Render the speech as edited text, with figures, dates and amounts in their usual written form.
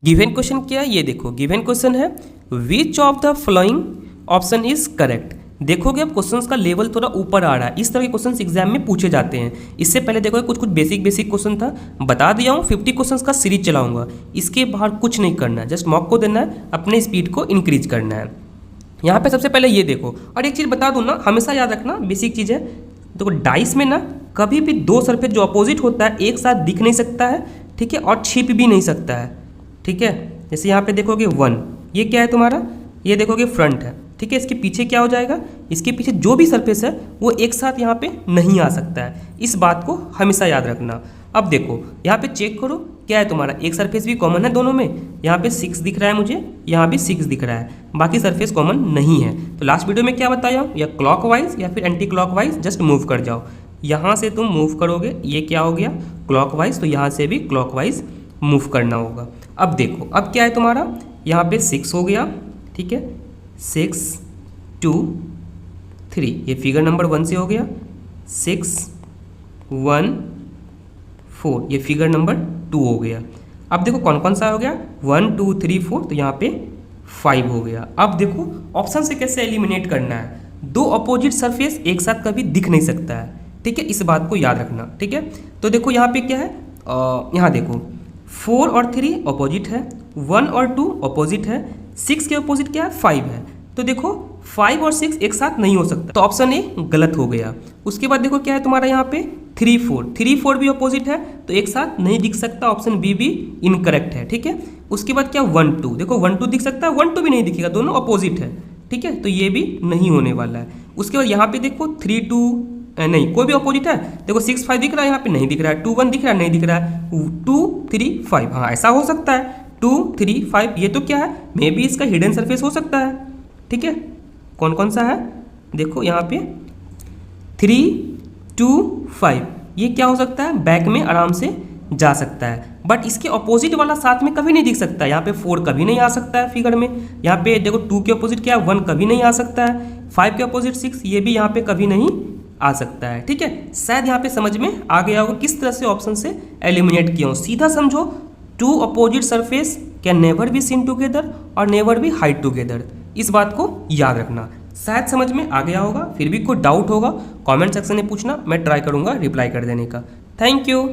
Given question क्या है, ये देखो गिवन क्वेश्चन है which of the following option is correct. देखोगे अब क्वेश्चंस का लेवल थोड़ा ऊपर आ रहा है, इस तरह के क्वेश्चंस एग्जाम में पूछे जाते हैं। इससे पहले देखो कुछ बेसिक क्वेश्चन था, बता दिया हूँ 50 क्वेश्चंस का सीरीज चलाऊंगा। इसके बाहर कुछ नहीं करना है, जस्ट मॉक को देना है, अपने स्पीड को इंक्रीज करना है। यहाँ पे सबसे पहले ये देखो, और एक चीज़ बता दूँ ना, हमेशा याद रखना, बेसिक चीज़ है। देखो डाइस में ना कभी भी दो सरफेस जो अपोजिट होता है एक साथ दिख नहीं सकता है, ठीक है, और छिप भी नहीं सकता है, ठीक है। जैसे यहाँ पे देखोगे 1, ये क्या है तुम्हारा, ये देखोगे फ्रंट है, ठीक है। इसके पीछे क्या हो जाएगा, इसके पीछे जो भी सरफेस है वो एक साथ यहाँ पे नहीं आ सकता है, इस बात को हमेशा याद रखना। अब देखो यहाँ पे चेक करो क्या है तुम्हारा, एक सरफेस भी कॉमन है दोनों में, यहाँ पे 6 दिख रहा है मुझे, यहाँ भी 6 दिख रहा है, बाकी सरफेस कॉमन नहीं है। तो लास्ट वीडियो में क्या बताया, या क्लॉकवाइज या फिर एंटी क्लॉकवाइज जस्ट मूव कर जाओ। यहाँ से तुम मूव करोगे, ये क्या हो गया क्लॉकवाइज, तो यहाँ से भी क्लॉकवाइज मूव करना होगा। अब देखो अब क्या है तुम्हारा, यहाँ पे 6 हो गया, ठीक है, 6 2 3, ये फिगर नंबर 1 से हो गया, 6 1 4, ये फिगर नंबर 2 हो गया। अब देखो कौन कौन सा हो गया, 1 2 3 4, तो यहाँ पे 5 हो गया। अब देखो ऑप्शन से कैसे एलिमिनेट करना है, दो अपोजिट सरफेस एक साथ कभी दिख नहीं सकता है, ठीक है, इस बात को याद रखना, ठीक है। तो देखो यहाँ पे क्या है, यहाँ देखो 4 और 3 अपोजिट है, 1 और 2 अपोजिट है, 6 के अपोजिट क्या है 5 है। तो देखो 5 और 6 एक साथ नहीं हो सकता, तो ऑप्शन ए गलत हो गया। उसके बाद देखो क्या है तुम्हारा यहाँ पे 3 4 भी अपोजिट है, तो एक साथ नहीं दिख सकता, ऑप्शन बी भी इनकरेक्ट है, ठीक है। उसके बाद क्या 1 2, देखो 1 2 दिख सकता है, 1 2 भी नहीं दिखेगा, दोनों अपोजिट है, ठीक है, तो ये भी नहीं होने वाला है। उसके बाद यहाँ पे देखो 3 2 नहीं, कोई भी अपोजिट है, देखो 6 5 दिख रहा है, यहाँ पे नहीं दिख रहा है, 2 1 दिख रहा है, नहीं दिख रहा है, 2 3 5, हाँ ऐसा हो सकता है, 2 3 5, ये तो क्या है, मे बी इसका हिडन सरफेस हो सकता है, ठीक है। कौन कौन सा है, देखो यहाँ पे 3 2 5, ये क्या हो सकता है, बैक में आराम से जा सकता है, बट इसके अपोजिट वाला साथ में कभी नहीं दिख सकता है। यहाँ पे 4 कभी नहीं आ सकता है फिगर में, यहाँ पे देखो 2 के अपोजिट क्या है 1 कभी नहीं आ सकता है, 5 के अपोजिट 6, ये भी यहाँ पे कभी नहीं आ सकता है, ठीक है। शायद यहाँ पे समझ में आ गया होगा किस तरह से ऑप्शन से एलिमिनेट किया हो। सीधा समझो, 2 opposite surface can never be seen together और नेवर बी हाइड टुगेदर, इस बात को याद रखना। शायद समझ में आ गया होगा, फिर भी कोई डाउट होगा कमेंट सेक्शन में पूछना, मैं ट्राई करूँगा रिप्लाई कर देने का। Thank you.